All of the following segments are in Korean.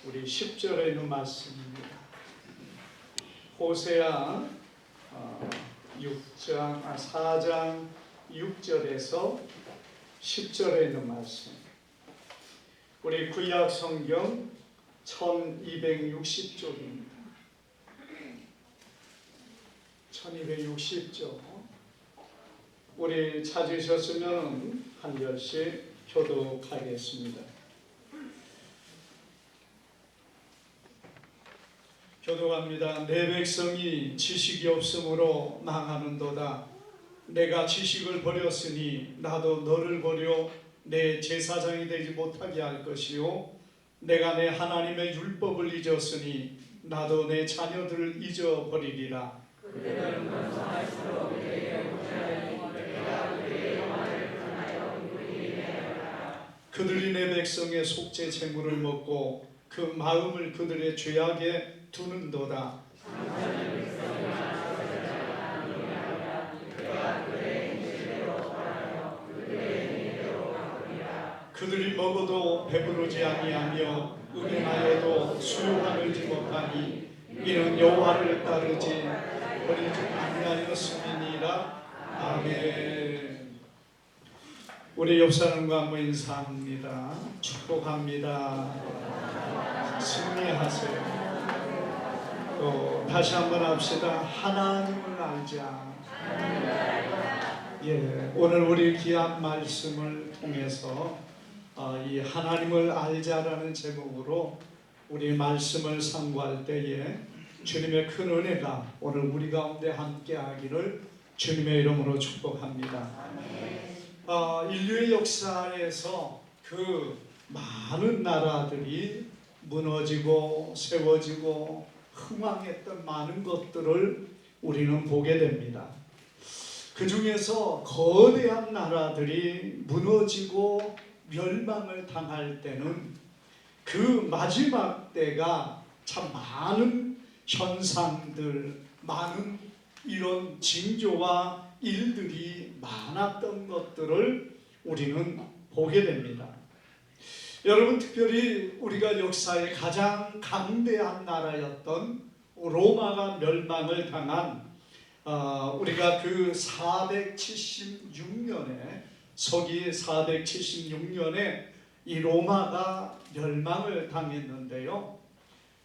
우리 10절에 있는 말씀입니다. 호세아 4장 6절에서 10절에 있는 말씀. 우리 구약 성경 1260쪽입니다. 1260쪽. 우리 찾으셨으면 한 절씩 교독하겠습니다. 교독합니다. 내 백성이 지식이 없으므로 망하는도다. 내가 지식을 버렸으니 나도 너를 버려 내 제사장이 되지 못하게 할 것이요, 내가 내 하나님의 율법을 잊었으니 나도 내 자녀들을 잊어버리리라. 그들은 번성할수록 그들에게 무시하니 내가 그들의 영화를 전하여 누리게 하리라. 그들이 내 백성의 속죄 제물을 먹고 그 마음을 그들의 죄악에 두는도다. 그들이 먹어도 배부르지 아니하며 음행하여도 수요하지 못하니 이는 여호와를 따르지 버리지 아니하였음이니라. 아멘. 우리 옆 사람과 한번 인사합니다. 축복합니다. 승리하세요. 또 다시 한번 합시다. 하나님을 알자. 오늘 우리 귀한 말씀을 통해서 이 하나님을 알자라는 제목으로 우리 말씀을 상고할 때에 주님의 큰 은혜가 오늘 우리 가운데 함께하기를 주님의 이름으로 축복합니다. 인류의 역사에서 그 많은 나라들이 무너지고 세워지고 흥왕했던 많은 것들을 우리는 보게 됩니다. 그 중에서 거대한 나라들이 무너지고 멸망을 당할 때는 그 마지막 때가 참 많은 현상들, 많은 이런 징조와 일들이 많았던 것들을 우리는 보게 됩니다. 여러분, 특별히 우리가 역사의 가장 강대한 나라였던 로마가 멸망을 당한 우리가 그 476년에 서기 476년에 이 로마가 멸망을 당했는데요.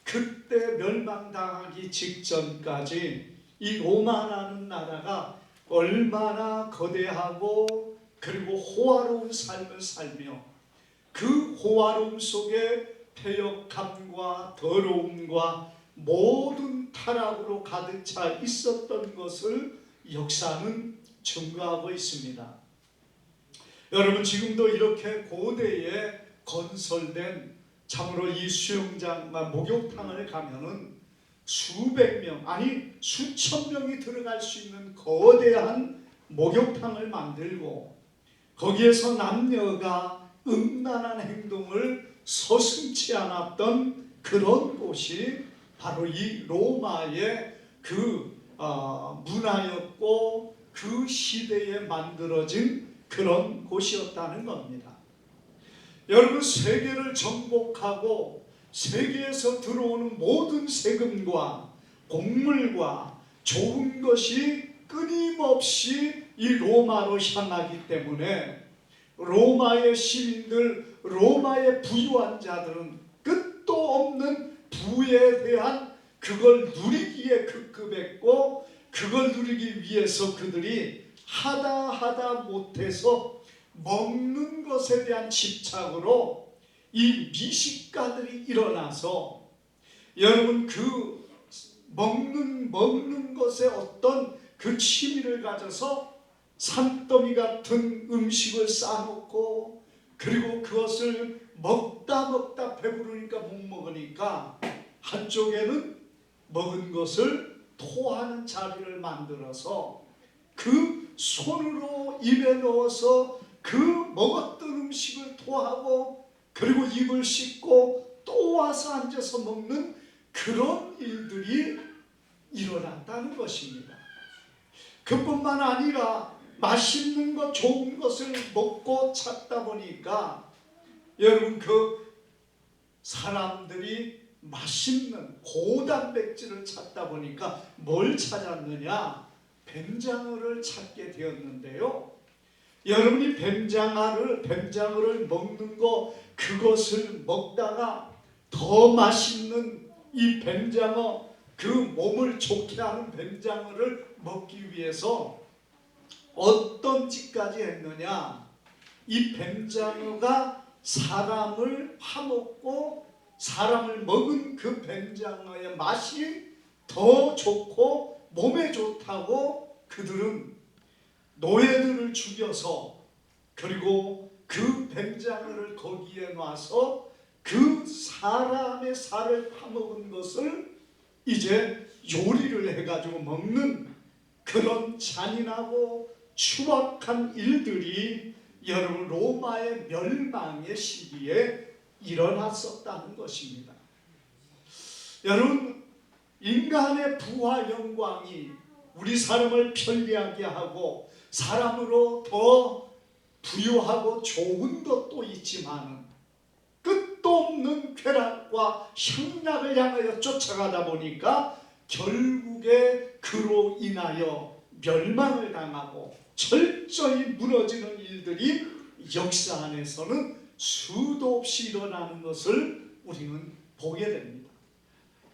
그때 멸망당하기 직전까지 이 로마라는 나라가 얼마나 거대하고 그리고 호화로운 삶을 살며 그 호화로움 속에 패역함과 더러움과 모든 타락으로 가득 차 있었던 것을 역사는 증거하고 있습니다. 여러분, 지금도 이렇게 고대에 건설된 참으로 이 수영장과 목욕탕을 가면은 수백 명, 아니 수천 명이 들어갈 수 있는 거대한 목욕탕을 만들고 거기에서 남녀가 음란한 행동을 서슴지 않았던 그런 곳이 바로 이 로마의 그 문화였고 그 시대에 만들어진 그런 곳이었다는 겁니다. 여러분, 세계를 정복하고 세계에서 들어오는 모든 세금과 곡물과 좋은 것이 끊임없이 이 로마로 향하기 때문에 로마의 시민들, 로마의 부유한 자들은 끝도 없는 부에 대한 그걸 누리기에 급급했고 그걸 누리기 위해서 그들이 하다 못해서 먹는 것에 대한 집착으로 이 미식가들이 일어나서 여러분 그 먹는 것에 어떤 그 취미를 가져서 산더미 같은 음식을 싸놓고 그리고 그것을 먹다 배부르니까 못 먹으니까 한쪽에는 먹은 것을 토하는 자리를 만들어서 그 손으로 입에 넣어서 그 먹었던 음식을 토하고 그리고 입을 씻고 또 와서 앉아서 먹는 그런 일들이 일어났다는 것입니다. 그뿐만 아니라 맛있는 것, 좋은 것을 먹고 찾다 보니까 여러분 그 사람들이 맛있는 고단백질을 찾다 보니까 뭘 찾았느냐? 뱀장어를 찾게 되었는데요. 여러분이 뱀장어를 먹는 거, 그것을 먹다가 더 맛있는 이 뱀장어, 그 몸을 좋게 하는 뱀장어를 먹기 위해서 어떤 짓까지 했느냐? 이 뱀장어가 사람을 파먹고 사람을 먹은 그 뱀장어의 맛이 더 좋고 몸에 좋다고 그들은 노예들을 죽여서, 그리고 그 뱀장어를 거기에 놔서 그 사람의 살을 파먹은 것을 이제 요리를 해가지고 먹는 그런 잔인하고 추악한 일들이 여러분 로마의 멸망의 시기에 일어났었다는 것입니다. 여러분, 인간의 부와 영광이 우리 삶을 편리하게 하고 사람으로 더 부유하고 좋은 것도 있지만 끝도 없는 쾌락과 향락을 향하여 쫓아가다 보니까 결국에 그로 인하여 멸망을 당하고 철저히 무너지는 일들이 역사 안에서는 수도 없이 일어나는 것을 우리는 보게 됩니다.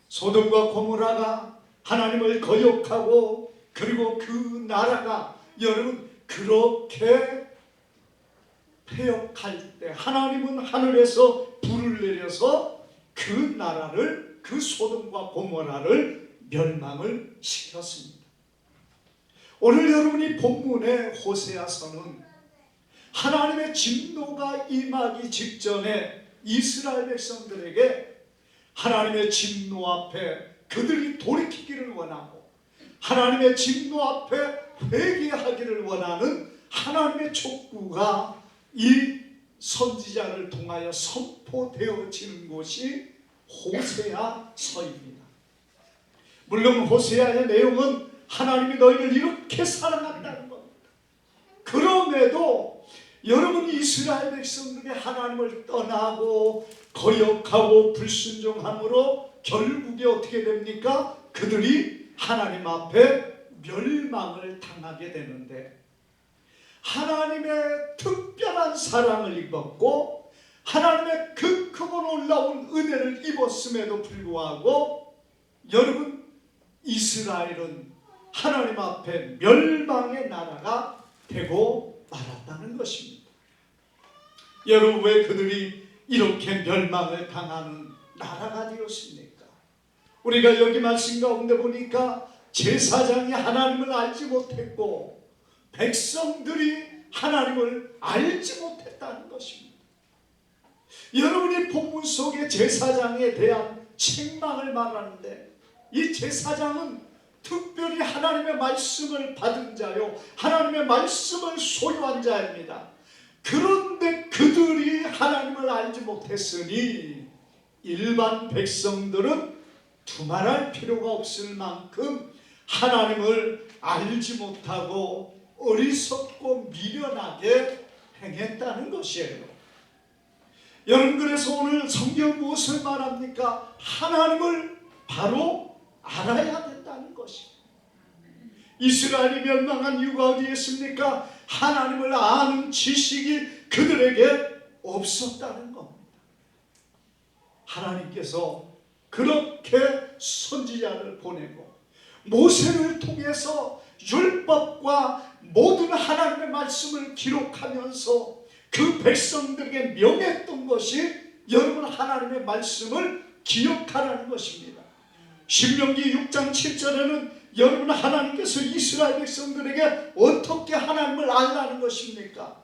소돔과 고모라가 하나님을 거역하고, 그리고 그 나라가 여러분 그렇게 패역할 때 하나님은 하늘에서 불을 내려서 그 나라를, 그 소돔과 고모라를 멸망을 시켰습니다. 오늘 여러분이 본문의 호세아서는 하나님의 진노가 임하기 직전에 이스라엘 백성들에게 하나님의 진노 앞에 그들이 돌이키기를 원하고 하나님의 진노 앞에 회개하기를 원하는 하나님의 촉구가 이 선지자를 통하여 선포되어지는 곳이 호세아서입니다. 물론 호세아의 내용은 하나님이 너희를 이렇게 사랑한다는 겁니다. 그럼에도 여러분 이스라엘 백성들이 하나님을 떠나고 거역하고 불순종함으로 결국에 어떻게 됩니까? 그들이 하나님 앞에 멸망을 당하게 되는데, 하나님의 특별한 사랑을 입었고 하나님의 그 크고 놀라운 은혜를 입었음에도 불구하고 여러분 이스라엘은 하나님 앞에 멸망의 나라가 되고 말았다는 것입니다. 여러분, 왜 그들이 이렇게 멸망을 당하는 나라가 되었습니까? 우리가 여기 말씀 가운데 보니까 제사장이 하나님을 알지 못했고 백성들이 하나님을 알지 못했다는 것입니다. 여러분이 본문 속에 제사장에 대한 책망을 말하는데, 이 제사장은 특별히 하나님의 말씀을 받은 자요, 하나님의 말씀을 소유한 자입니다. 그런데 그들이 하나님을 알지 못했으니 일반 백성들은 두말할 필요가 없을 만큼 하나님을 알지 못하고 어리석고 미련하게 행했다는 것이에요. 여러분, 그래서 오늘 성경 무엇을 말합니까? 하나님을 바로 알아야 된다는 것입니다. 이스라엘이 멸망한 이유가 어디에 있습니까? 하나님을 아는 지식이 그들에게 없었다는 겁니다. 하나님께서 그렇게 선지자를 보내고 모세를 통해서 율법과 모든 하나님의 말씀을 기록하면서 그 백성들에게 명했던 것이 여러분 하나님의 말씀을 기억하라는 것입니다. 신명기 6장 7절에는 여러분 하나님께서 이스라엘 백성들에게 어떻게 하나님을 알라는 것입니까?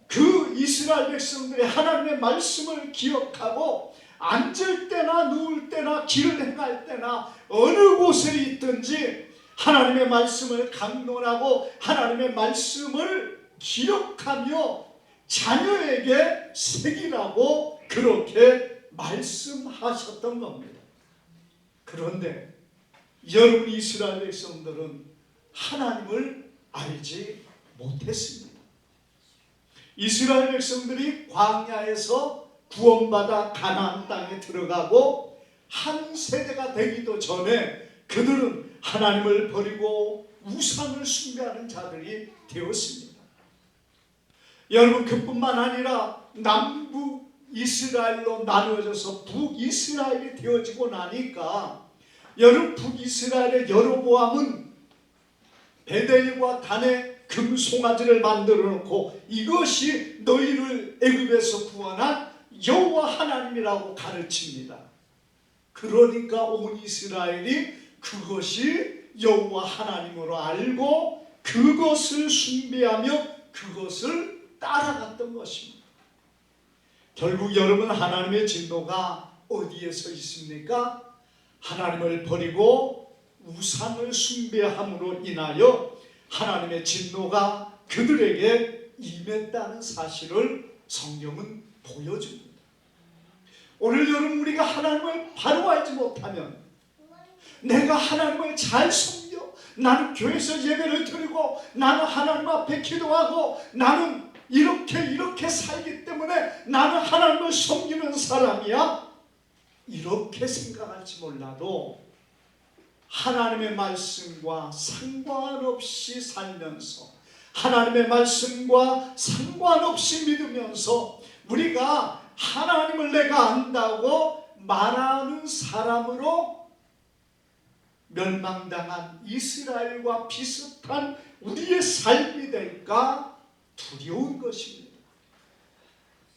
그 이스라엘 백성들이 하나님의 말씀을 기억하고 앉을 때나 누울 때나 길을 행할 때나 어느 곳에 있든지 하나님의 말씀을 강론하고 하나님의 말씀을 기억하며 자녀에게 새기라고 그렇게 말씀하셨던 겁니다. 그런데 여러분 이스라엘 백성들은 하나님을 알지 못했습니다. 이스라엘 백성들이 광야에서 구원받아 가나안 땅에 들어가고 한 세대가 되기도 전에 그들은 하나님을 버리고 우상을 숭배하는 자들이 되었습니다. 여러분, 그뿐만 아니라 남북 이스라엘로 나누어져서 북이스라엘이 되어지고 나니까 여러분, 북이스라엘의 여로보암은 베델과 단에 금송아지를 만들어 놓고 이것이 너희를 애굽에서 구원한 여호와 하나님이라고 가르칩니다. 그러니까 온 이스라엘이 그것이 여호와 하나님으로 알고 그것을 숭배하며 그것을 따라갔던 것입니다. 결국 여러분, 하나님의 진노가 어디에서 있습니까? 하나님을 버리고 우상을 숭배함으로 인하여 하나님의 진노가 그들에게 임했다는 사실을 성경은 보여줍니다. 오늘 여러분, 우리가 하나님을 바로 알지 못하면 내가 하나님을 잘 섬겨, 나는 교회에서 예배를 드리고 나는 하나님 앞에 기도하고 나는 이렇게 살기 때문에 나는 하나님을 섬기는 사람이야, 이렇게 생각할지 몰라도 하나님의 말씀과 상관없이 살면서 하나님의 말씀과 상관없이 믿으면서 우리가 하나님을 내가 안다고 말하는 사람으로 멸망당한 이스라엘과 비슷한 우리의 삶이 될까 두려운 것입니다.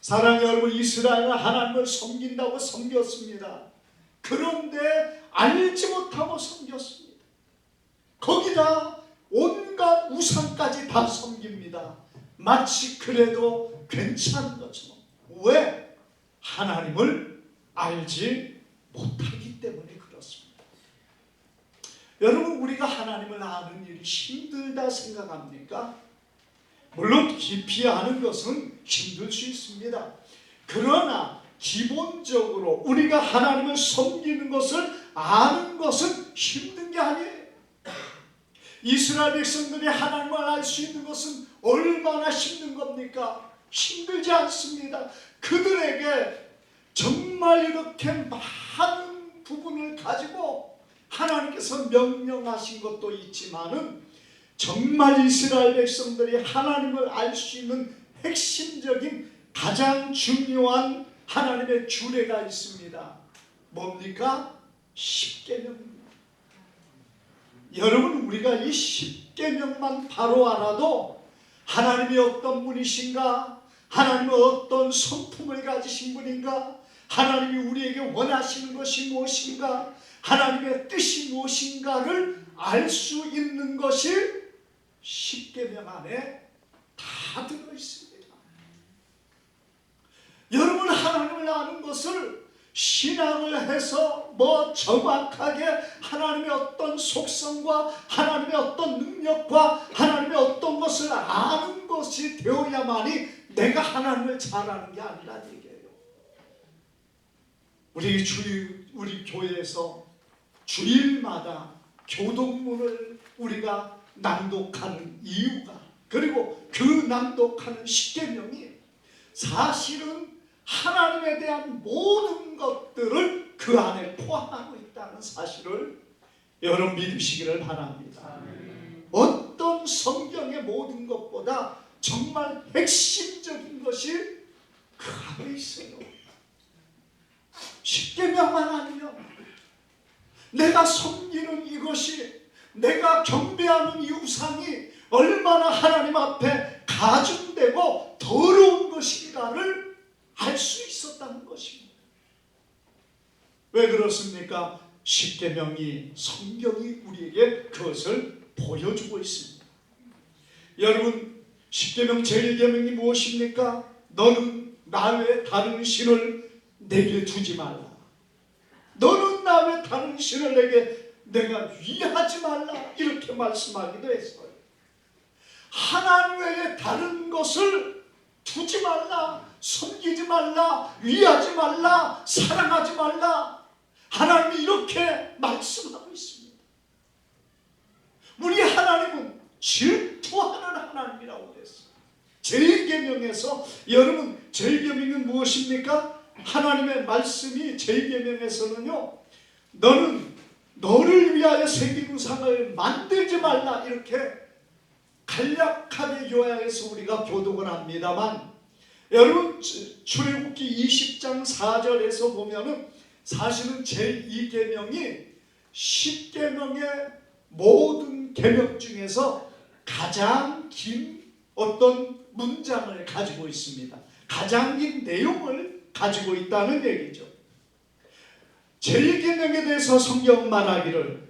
사랑하는 여러분, 이스라엘은 하나님을 섬긴다고 섬겼습니다. 그런데 알지 못하고 섬겼습니다. 거기다 온갖 우상까지 다 섬깁니다. 마치 그래도 괜찮은 것처럼. 왜? 하나님을 알지 못하기 때문에 그렇습니다. 여러분, 우리가 하나님을 아는 일이 힘들다 생각합니까? 물론 깊이 아는 것은 힘들 수 있습니다. 그러나 기본적으로 우리가 하나님을 섬기는 것을 아는 것은 힘든 게 아니에요. 이스라엘 백성들이 하나님을 알 수 있는 것은 얼마나 힘든 겁니까? 힘들지 않습니다. 그들에게 정말 이렇게 많은 부분을 가지고 하나님께서 명령하신 것도 있지만은 정말 이스라엘 백성들이 하나님을 알 수 있는 핵심적인 가장 중요한 하나님의 규례가 있습니다. 뭡니까? 십계명입니다. 여러분, 우리가 이 십계명만 바로 알아도 하나님이 어떤 분이신가, 하나님은 어떤 성품을 가지신 분인가, 하나님이 우리에게 원하시는 것이 무엇인가, 하나님의 뜻이 무엇인가를 알 수 있는 것이 십계명 안에 다 들어있습니다. 여러분, 하나님을 아는 것을 신앙을 해서 정확하게 하나님의 어떤 속성과 하나님의 어떤 능력과 하나님의 어떤 것을 아는 것이 되어야만이 내가 하나님을 잘 아는 게 아니라는 얘기예요. 우리 교회에서 주일마다 교동문을 우리가 낭독하는 이유가, 그리고 그 낭독하는 십계명이 사실은 하나님에 대한 모든 것들을 그 안에 포함하고 있다는 사실을 여러분 믿으시기를 바랍니다. 어떤 성경의 모든 것보다 정말 핵심적인 것이 그 안에 있어요. 십계명만 아니면 내가 섬기는 이것이, 내가 경배하는 이 우상이 얼마나 하나님 앞에 가증되고 더러운 것인가를 알 수 있었다는 것입니다. 왜 그렇습니까? 십계명이, 성경이 우리에게 그것을 보여주고 있습니다. 여러분, 십계명 제1계명이 무엇입니까? 너는 나 외에 다른 신을 내게 두지 말라. 너는 나 외에 다른 신을 내가 위하지 말라, 이렇게 말씀하기도 했어요. 하나님 외에 다른 것을 두지 말라, 섬기지 말라, 위하지 말라, 사랑하지 말라, 하나님이 이렇게 말씀하고 있습니다. 우리 하나님은 질투하는 하나님이라고 그랬어요. 제1계명에서, 여러분, 제1계명은 무엇입니까? 하나님의 말씀이 제2계명에서는요, 너는 너를 위하여 새긴 우상을 만들지 말라, 이렇게 간략하게 요약해서 우리가 교독을 합니다만, 여러분 출애굽기 20장 4절에서 보면은 사실은 제2계명이 10계명의 모든 계명 중에서 가장 긴 어떤 문장을 가지고 있습니다. 가장 긴 내용을 가지고 있다는 얘기죠. 제2계명에 대해서 성경은 말하기를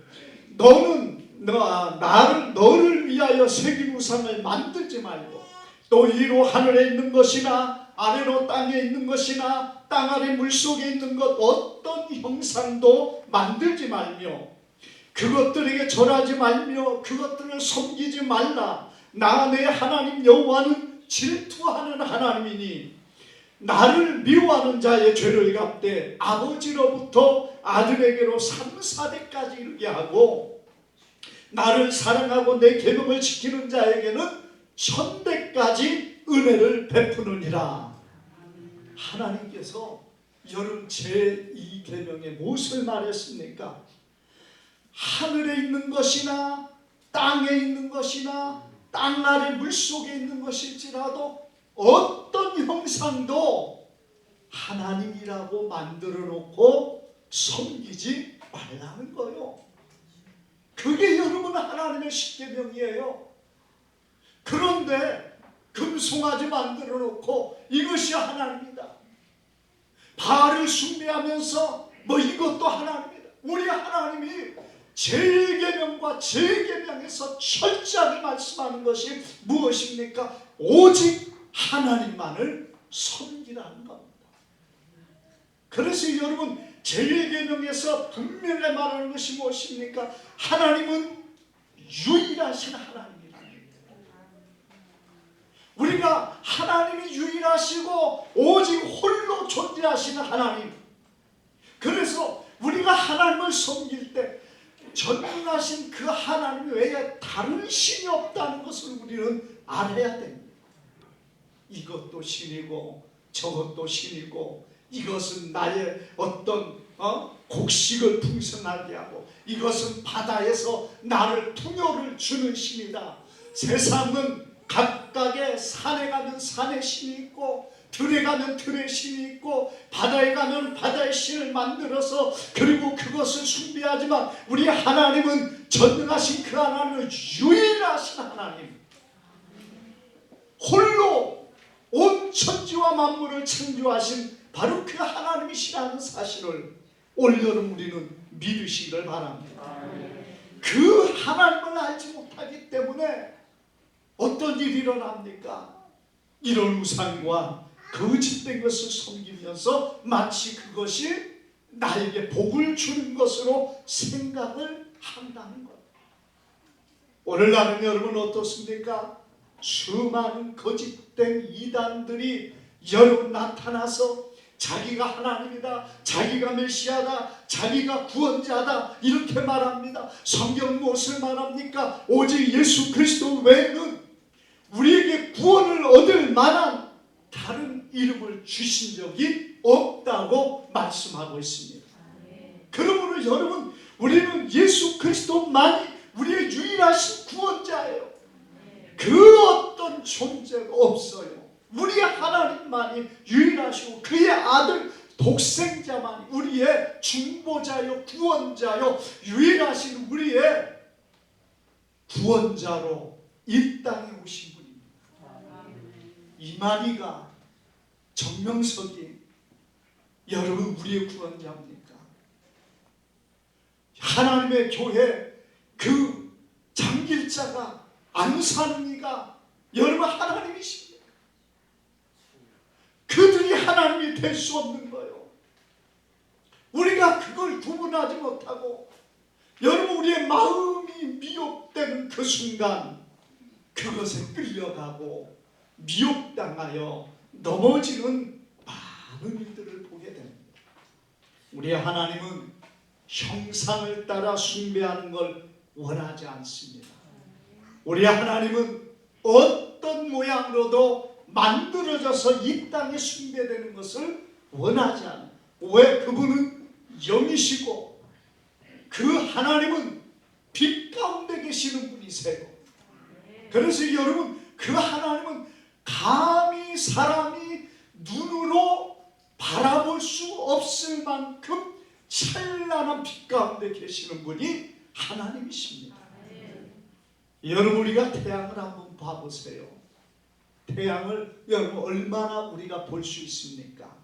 너를 위하여 새긴 우상을 만들지 말고 또 위로 하늘에 있는 것이나 아래로 땅에 있는 것이나 땅 아래 물속에 있는 것 어떤 형상도 만들지 말며 그것들에게 절하지 말며 그것들을 섬기지 말라. 나 내 하나님 여호와는 질투하는 하나님이니 나를 미워하는 자의 죄를 갚되 아버지로부터 아들에게로 3, 4대까지 이르게 하고 나를 사랑하고 내 계명을 지키는 자에게는 1000대까지 은혜를 베푸느니라. 하나님께서 여러분 제2계명에 무엇을 말했습니까? 하늘에 있는 것이나 땅에 있는 것이나 땅 아래 물속에 있는 것일지라도 어떤 형상도 하나님이라고 만들어 놓고 섬기지 말라는 거예요. 그게 여러분 하나님의 10계명이에요. 그런데 금송아지 만들어 놓고 이것이 하나님이다. 바알을 숭배하면서 이것도 하나님이다. 우리 하나님이 제1계명과 제2계명에서 철저하게 말씀하는 것이 무엇입니까? 오직 하나님만을 섬기라는 겁니다. 그래서 여러분 제1계명에서 분명히 말하는 것이 무엇입니까? 하나님은 유일하신 하나님이라는 겁니다. 우리가 하나님이 유일하시고 오직 홀로 존재하시는 하나님, 그래서 우리가 하나님을 섬길 때 전능하신 그 하나님 외에 다른 신이 없다는 것을 우리는 알아야 됩니다. 이것도 신이고 저것도 신이고 이것은 나의 어떤 곡식을 풍성하게 하고 이것은 바다에서 나를 풍요를 주는 신이다. 세상은 각각의 산에 가면 산의 신이 있고 들에 가면 들의 신이 있고 바다에 가면 바다의 신을 만들어서 그리고 그것을 숭배하지만 우리 하나님은 전능하신 그 하나님은 유일하신 하나님, 홀로 온 천지와 만물을 창조하신 바로 그 하나님이시라는 사실을 올여름 우리는 믿으시기를 바랍니다. 그 하나님을 알지 못하기 때문에 어떤 일이 일어납니까? 이런 우상과 거짓된 것을 섬기면서 마치 그것이 나에게 복을 주는 것으로 생각을 한다는 것. 오늘날은 여러분 어떻습니까? 수많은 거짓된 이단들이 여러분 나타나서 자기가 하나님이다, 자기가 메시아다, 자기가 구원자다 이렇게 말합니다. 성경 무엇을 말합니까? 오직 예수 그리스도 외에는 우리에게 구원을 얻을 만한 다른 이름을 주신 적이 없다고 말씀하고 있습니다. 그러므로 여러분 우리는 예수 그리스도만이 우리의 유일하신 구원자예요. 그 어떤 존재가 없어요. 우리 하나님만이 유일하시고 그의 아들 독생자만이 우리의 중보자요 구원자요 유일하신 우리의 구원자로 이 땅에 오신 분입니다. 이만희가 정명석이 여러분 우리의 구원자입니까? 하나님의 교회 그 장길자가 안산이가 여러분 하나님이십니다. 그들이 하나님이 될 수 없는 거예요. 우리가 그걸 구분하지 못하고 여러분 우리의 마음이 미혹되는 그 순간 그것에 끌려가고 미혹당하여 넘어지는 많은 일들을 보게 됩니다. 우리 하나님은 형상을 따라 숭배하는 걸 원하지 않습니다. 우리 하나님은 어떤 모양으로도 만들어져서 이 땅에 숭배되는 것을 원하지 않아요. 왜? 그분은 영이시고 그 하나님은 빛 가운데 계시는 분이세요. 그래서 여러분, 그 하나님은 감히 사람이 눈으로 바라볼 수 없을 만큼 찬란한 빛 가운데 계시는 분이 하나님이십니다. 여러분, 우리가 태양을 한번 봐보세요. 태양을 여러분 얼마나 우리가 볼 수 있습니까?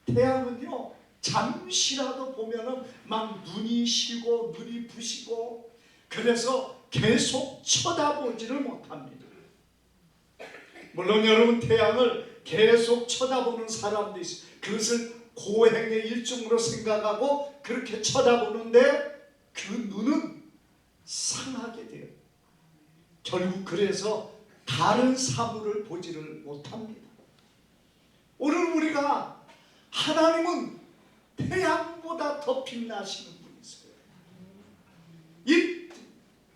태양은요, 잠시라도 보면은 막 눈이 쉬고 눈이 부시고, 그래서 계속 쳐다보지를 못합니다. 물론 여러분, 태양을 계속 쳐다보는 사람도 있어요. 그것을 고행의 일종으로 생각하고 그렇게 쳐다보는데 그 눈은 상하게 돼요. 결국 그래서 다른 사물을 보지를 못합니다. 오늘 우리가, 하나님은 태양보다 더 빛나시는 분이세요.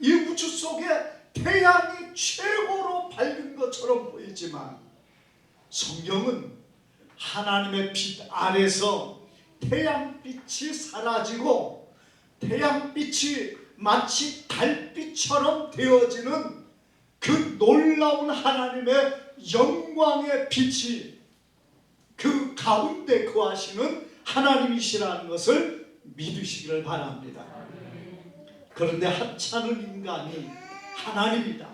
이 우주 속에 태양이 최고로 밝은 것처럼 보이지만 성경은 하나님의 빛 아래서 태양빛이 사라지고 태양빛이 마치 달빛처럼 되어지는 그 놀라운 하나님의 영광의 빛이 그 가운데 거하시는 하나님이시라는 것을 믿으시기를 바랍니다. 그런데 하찮은 인간이 하나님이다,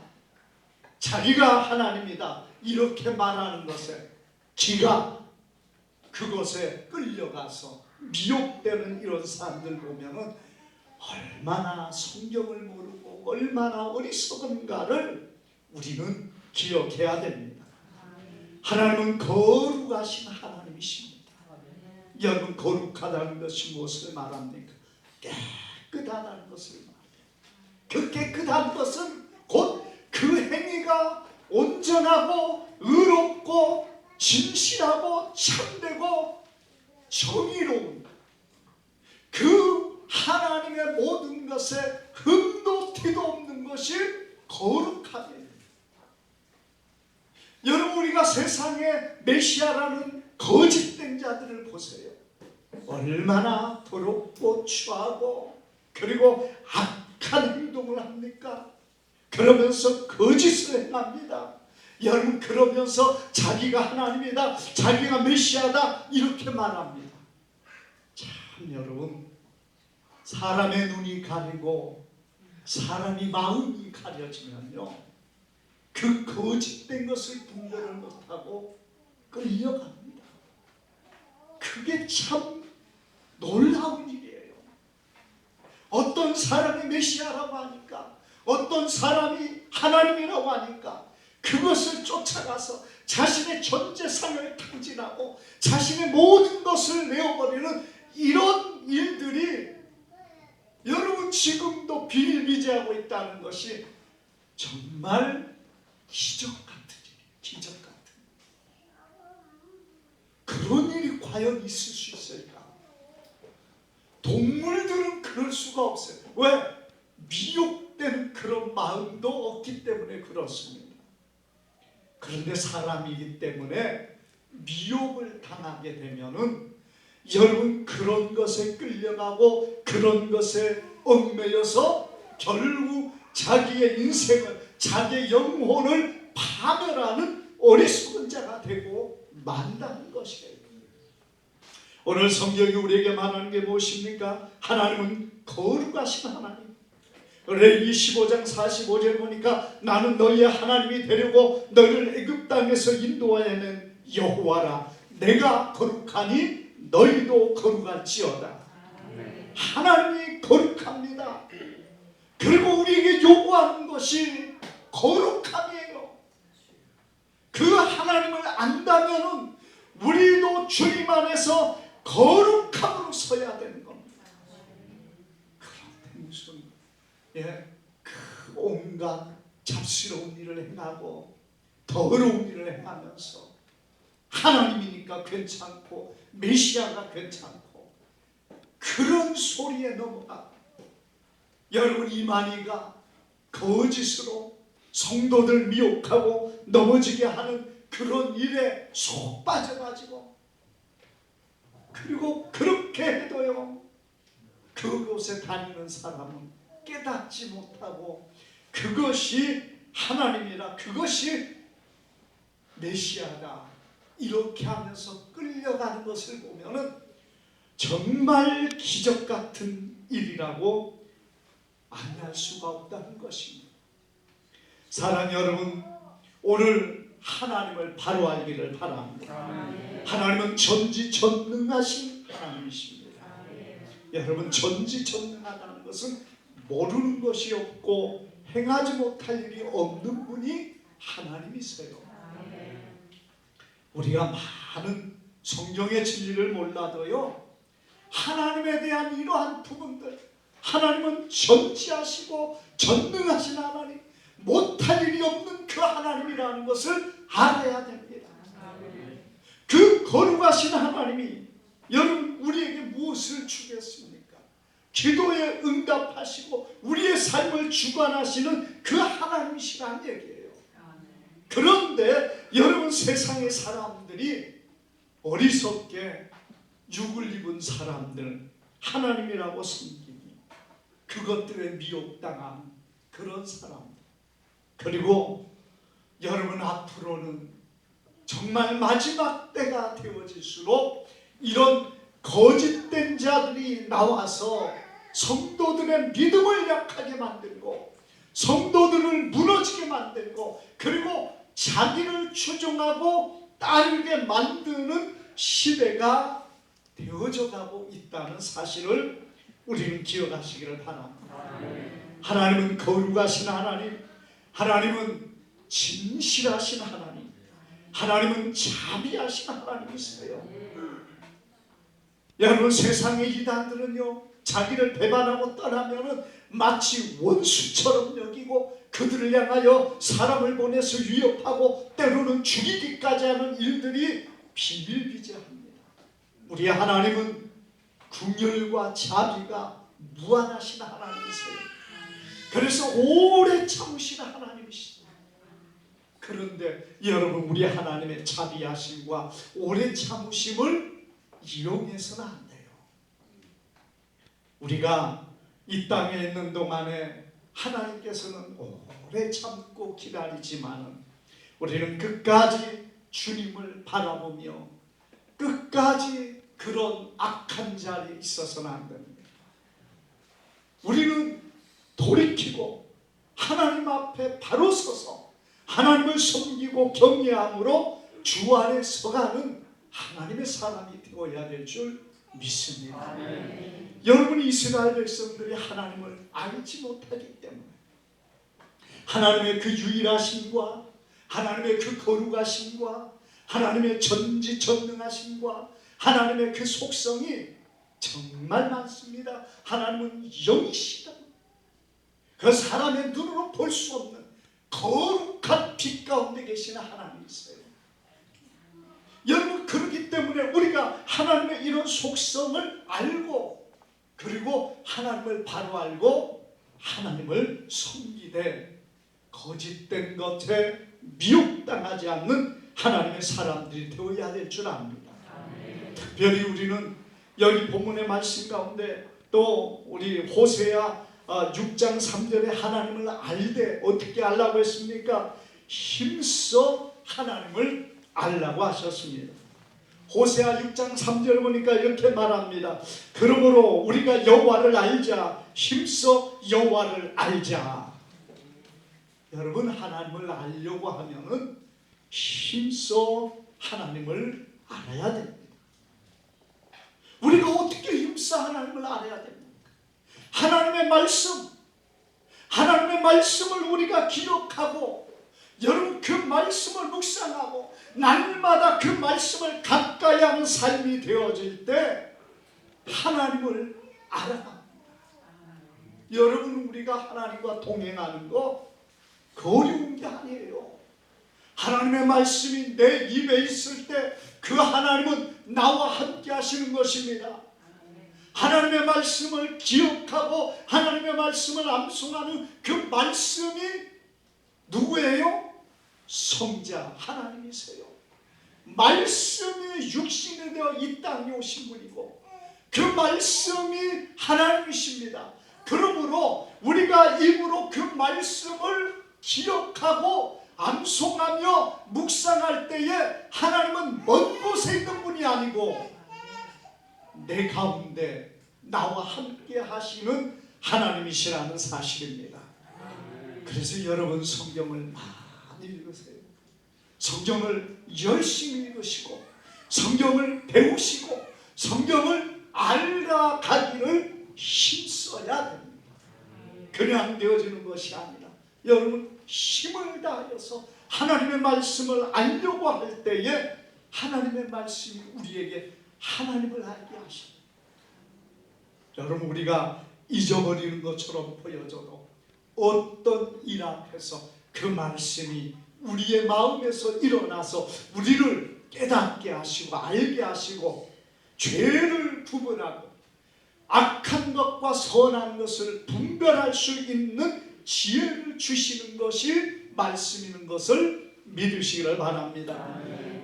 자기가 하나님이다 이렇게 말하는 것에 기가 그것에 끌려가서 미혹되는 이런 사람들 보면은 얼마나 성경을 모르고 얼마나 어리석은가를 우리는 기억해야 됩니다. 하나님은 거룩하신 하나님이십니다. 여러분, 거룩하다는 것이 무엇을 말합니까? 깨끗하다는 것을 말합니다. 그 깨끗한 것은 곧 그 행위가 온전하고 의롭고 진실하고 참되고 정의로운 그 하나님의 모든 것에 흠도 티도 없는 것이 거룩함이에요. 여러분, 우리가 세상에 메시아라는 거짓된 자들을 보세요. 얼마나 더럽고 추하고 그리고 악한 행동을 합니까? 그러면서 거짓을 행합니다. 여러분, 그러면서 자기가 하나님이다, 자기가 메시아다 이렇게 말합니다. 참, 여러분, 사람의 눈이 가리고 사람이 마음이 가려지면요, 그 거짓된 것을 분별을 못하고 끌려갑니다. 그게 참 놀라운 일이에요. 어떤 사람이 메시아라고 하니까, 어떤 사람이 하나님이라고 하니까 그것을 쫓아가서 자신의 전 재산을 탕진하고 자신의 모든 것을 내어버리는 이런 일들이 여러분 지금도 비일비재하고 있다는 것이 정말 기적 같은 일이에요. 기적 같은. 그런 일이 과연 있을 수 있을까? 동물들은 그럴 수가 없어요. 왜? 미혹되는 그런 마음도 없기 때문에 그렇습니다. 그런데 사람이기 때문에 미혹을 당하게 되면은 여러분, 그런 것에 끌려가고 그런 것에 얽매여서 결국 자기의 인생을, 자기의 영혼을 파멸하는 어리석은 자가 되고 만다는 것이에요. 오늘 성경이 우리에게 말하는 게 무엇입니까? 하나님은 거룩하신 하나님. 레위기 15장 45절 보니까 나는 너희의 하나님이 되려고 너희를 애굽 땅에서 인도하여 낸 여호와라. 내가 거룩하니 너희도 거룩할지어다. 하나님이 거룩합니다. 그리고 우리에게 요구하는 것이 거룩함이에요. 그 하나님을 안다면은 우리도 주님 안에서 거룩함으로 서야 되는 겁니다. 그런데 무슨 그 온갖 잡스러운 일을 행하고 더러운 일을 행하면서 하나님이니까 괜찮고 메시아가 괜찮고 그런 소리에 넘어가 여러분, 이만희가 거짓으로 성도들 미혹하고 넘어지게 하는 그런 일에 속 빠져가지고 그리고 그렇게 해도요, 그곳에 다니는 사람은 깨닫지 못하고 그것이 하나님이라, 그것이 메시아다, 이렇게 하면서 끌려가는 것을 보면은 정말 기적 같은 일이라고 아니할 수가 없다는 것입니다. 사랑하는 여러분, 오늘 하나님을 바로 알기를 바랍니다. 하나님은 전지전능하신 하나님이십니다. 여러분, 전지전능하다는 것은 모르는 것이 없고 행하지 못할 일이 없는 분이 하나님이세요. 우리가 많은 성경의 진리를 몰라도요, 하나님에 대한 이러한 부분들, 하나님은 전지하시고 전능하신 하나님, 못할 일이 없는 그 하나님이라는 것을 알아야 됩니다. 그 거룩하신 하나님이 여러분 우리에게 무엇을 주겠습니까? 기도에 응답하시고 우리의 삶을 주관하시는 그 하나님이시라는 얘기예요. 그런데 여러분, 세상의 사람들이 어리석게 육을 입은 사람들, 하나님이라고 섬기니 그것들에 미혹당한 그런 사람들, 그리고 여러분 앞으로는 정말 마지막 때가 되어질수록 이런 거짓된 자들이 나와서 성도들의 믿음을 약하게 만들고 성도들을 무너지게 만들고 그리고 자기를 추종하고 따르게 만드는 시대가 되어져 가고 있다는 사실을 우리는 기억하시기를 바랍니다. 하나님은 거룩하신 하나님, 하나님은 진실하신 하나님, 하나님은 자비하신 하나님이세요. 여러분, 세상의 이단들은요, 자기를 배반하고 떠나면은 마치 원수처럼 여기고 그들을 향하여 사람을 보내서 위협하고 때로는 죽이기까지 하는 일들이 비일비재합니다. 우리 하나님은 긍휼과 자비가 무한하신 하나님이세요. 그래서 오래 참으시는 하나님이시죠. 그런데 여러분, 우리 하나님의 자비하심과 오래 참으심을 이용해서는 안 돼요. 우리가 이 땅에 있는 동안에 하나님께서는 오래 참고 기다리지만 우리는 끝까지 주님을 바라보며 끝까지 그런 악한 자리에 있어서는 안 됩니다. 우리는 돌이키고 하나님 앞에 바로 서서 하나님을 섬기고 경외함으로 주 안에 서가는 하나님의 사람이 되어야 될 줄 믿습니다. 여러분, 이스라엘 백성들이 하나님을 알지 못하기 때문에 하나님의 그 유일하심과 하나님의 그 거룩하심과 하나님의 전지전능하심과 하나님의 그 속성이 정말 많습니다. 하나님은 영이시다. 그 사람의 눈으로 볼 수 없는 거룩한 빛 가운데 계시는 하나님이세요. 여러분, 그렇기 때문에 우리가 하나님의 이런 속성을 알고 그리고 하나님을 바로 알고 하나님을 섬기되 거짓된 것에 미혹당하지 않는 하나님의 사람들이 되어야 될 줄 압니다. 특별히 우리는 여기 본문의 말씀 가운데 또 우리 호세아 6장 3절에 하나님을 알되 어떻게 알라고 했습니까? 힘써 하나님을 알라고 하셨습니다. 호세아 6장 3절 보니까 이렇게 말합니다. 그러므로 우리가 여호와를 알자, 힘써 여호와를 알자. 여러분, 하나님을 알려고 하면은 힘써 하나님을 알아야 됩니다. 우리가 어떻게 힘써 하나님을 알아야 됩니까? 하나님의 말씀, 하나님의 말씀을 우리가 기록하고 여러분, 그 말씀을 묵상하고 날마다 그 말씀을 가까이 하는 삶이 되어질 때 하나님을 알아갑니다. 여러분, 우리가 하나님과 동행하는 거 어려운 게 아니에요. 하나님의 말씀이 내 입에 있을 때 그 하나님은 나와 함께 하시는 것입니다. 하나님의 말씀을 기억하고 하나님의 말씀을 암송하는 그 말씀이 누구예요? 성자 하나님이세요. 말씀이 육신이 되어 이 땅에 오신 분이고 그 말씀이 하나님이십니다. 그러므로 우리가 입으로 그 말씀을 기억하고 암송하며 묵상할 때에 하나님은 먼 곳에 있는 분이 아니고 내 가운데 나와 함께 하시는 하나님이시라는 사실입니다. 그래서 여러분 성경을 많이 읽으세요. 성경을 열심히 읽으시고 성경을 배우시고 성경을 알아가기를 힘써야 됩니다. 그냥 되어지는 것이 아니라 여러분 힘을 다하여서 하나님의 말씀을 알려고 할 때에 하나님의 말씀이 우리에게 하나님을 알게 하십니다. 여러분 우리가 잊어버리는 것처럼 보여져도 어떤 일 앞에서 그 말씀이 우리의 마음에서 일어나서 우리를 깨닫게 하시고 알게 하시고 죄를 구분하고 악한 것과 선한 것을 분별할 수 있는 지혜를 주시는 것이 말씀이는 것을 믿으시기를 바랍니다.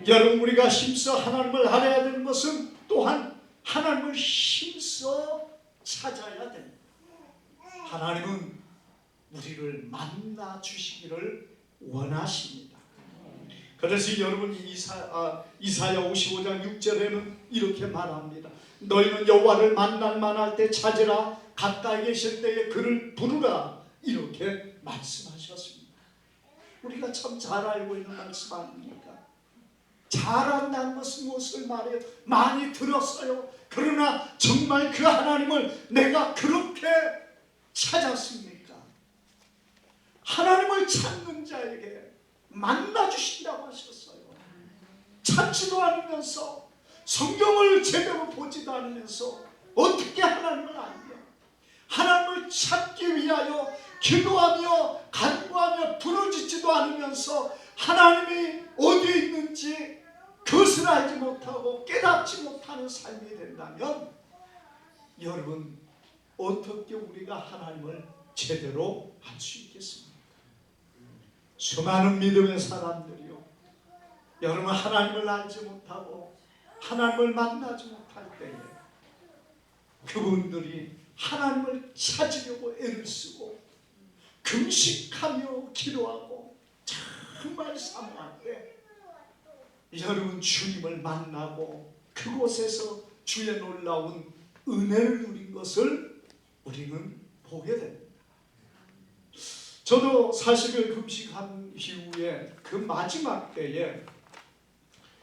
여러분 우리가 힘써 하나님을 알아야 되는 것은 또한 하나님을 힘써 찾아야 됩니다. 하나님은 우리를 만나 주시기를 원하십니다. 그래서 여러분 이사야 55장 6절에는 이렇게 말합니다. 너희는 여호와를 만날 만할 때 찾으라. 가까이 계실 때에 그를 부르라. 이렇게 말씀하셨습니다. 우리가 참 잘 알고 있는 말씀 아닙니까? 잘 안다는 것은 무엇을 말해요? 많이 들었어요. 그러나 정말 그 하나님을 내가 그렇게 찾았습니까? 하나님을 찾는 자에게 만나주신다고 하셨어요. 찾지도 않으면서 성경을 제대로 보지도 않으면서 어떻게 하나님을 알냐? 하나님을 찾기 위하여 기도하며 간구하며 부르짖지도 않으면서 하나님이 어디에 있는지 그것을 알지 못하고 깨닫지 못하는 삶이 된다면 여러분 어떻게 우리가 하나님을 제대로 알 수 있겠습니까? 수많은 믿음의 사람들이요, 여러분 하나님을 알지 못하고 하나님을 만나지 못할 때에 그분들이 하나님을 찾으려고 애를 쓰고 금식하며 기도하고 정말 사모할 때 여러분 주님을 만나고 그곳에서 주의 놀라운 은혜를 누린 것을 우리는 보게 됩니다. 저도 40일 금식한 이후에 그 마지막 때에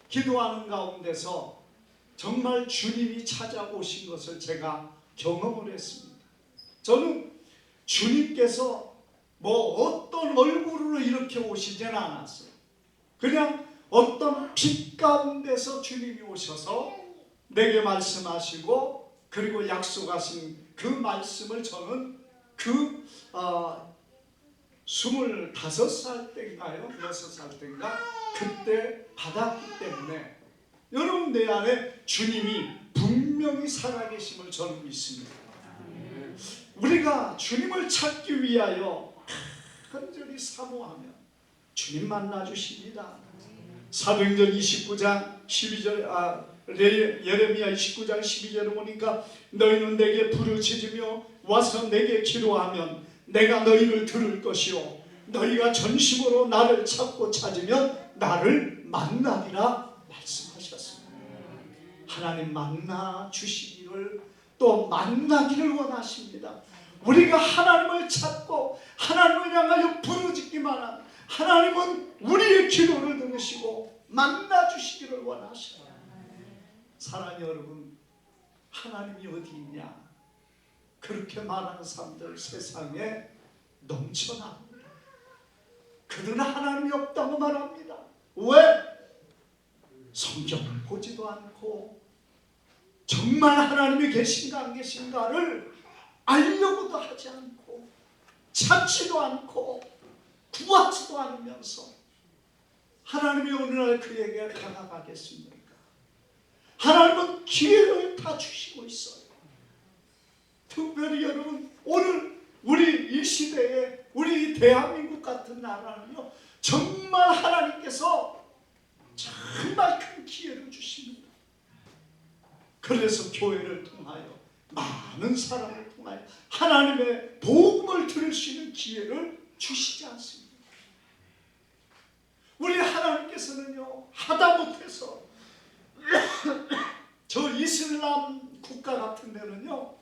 기도하는 가운데서 정말 주님이 찾아오신 것을 제가 경험을 했습니다. 저는 주님께서 어떤 얼굴로 이렇게 오시지는 않았어요. 그냥 어떤 빛 가운데서 주님이 오셔서 내게 말씀하시고 그리고 약속하신 그 말씀을 저는 25살 때인가요? 6살 때인가? 그때 받았기 때문에 여러분 내 안에 주님이 분명히 살아계심을 저는 믿습니다. 우리가 주님을 찾기 위하여 간절히 사모하면 주님 만나주십니다. 사도행전 29장 12절 예레미야 29장 12절에 보니까 너희는 내게 부르짖으며 와서 내게 기도하면 내가 너희를 들을 것이요 너희가 전심으로 나를 찾고 찾으면 나를 만나리라 말씀하셨습니다. 하나님 만나 주시기를 또 만나기를 원하십니다. 우리가 하나님을 찾고 하나님을 향하여 부르짖기만 하면 하나님은 우리의 기도를 들으시고 만나 주시기를 원하십니다. 사랑하는 여러분, 하나님이 어디 있냐? 그렇게 말하는 사람들 세상에 넘쳐납니다. 그들은 하나님이 없다고 말합니다. 왜? 성경을 보지도 않고 정말 하나님이 계신가 안 계신가를 알려고도 하지 않고 찾지도 않고 구하지도 않으면서 하나님이 어느 날 그에게 다가가겠습니까? 하나님은 기회를 다 주시고 있어요. 특별히 여러분 오늘 우리 이 시대에 우리 대한민국 같은 나라는요 정말 하나님께서 정말 그래서 교회를 통하여 많은 사람을 통하여 하나님의 복음을 들을 수 있는 기회를 주시지 않습니다. 우리 하나님께서는요, 하다못해서 저 이슬람 국가 같은 데는요,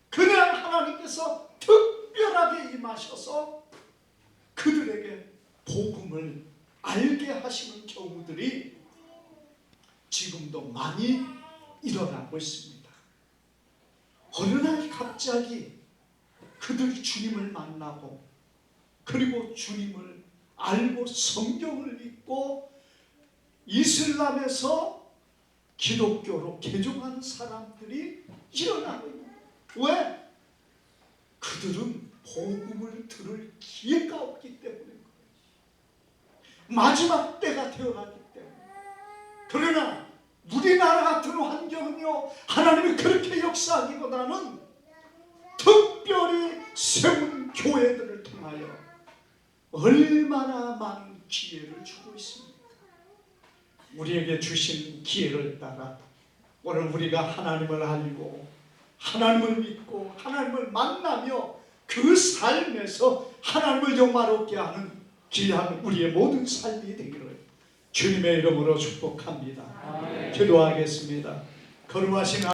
그냥 하나님께서 특별하게 임하셔서 그들에게 복음을 알게 하시는 경우들이 지금도 많이 일어나고 있습니다. 어느 날 갑자기 그들이 주님을 만나고 그리고 주님을 알고 성경을 읽고 이슬람에서 기독교로 개종하는 사람들이 일어나고 있는 거예요. 왜? 그들은 복음을 들을 기회가 없기 때문인 거예요. 마지막 때가 되어가기 때문에. 그러나 우리나라 같은 환경은요, 하나님이 그렇게 역사하기보다는 특별히 세운 교회들을 통하여 얼마나 많은 기회를 주고 있습니까? 우리에게 주신 기회를 따라 오늘 우리가 하나님을 알고 하나님을 믿고 하나님을 만나며 그 삶에서 하나님을 영화롭게 하는 귀한 우리의 모든 삶이 되기를 주님의 이름으로 축복합니다. 기도하겠습니다. 거룩하신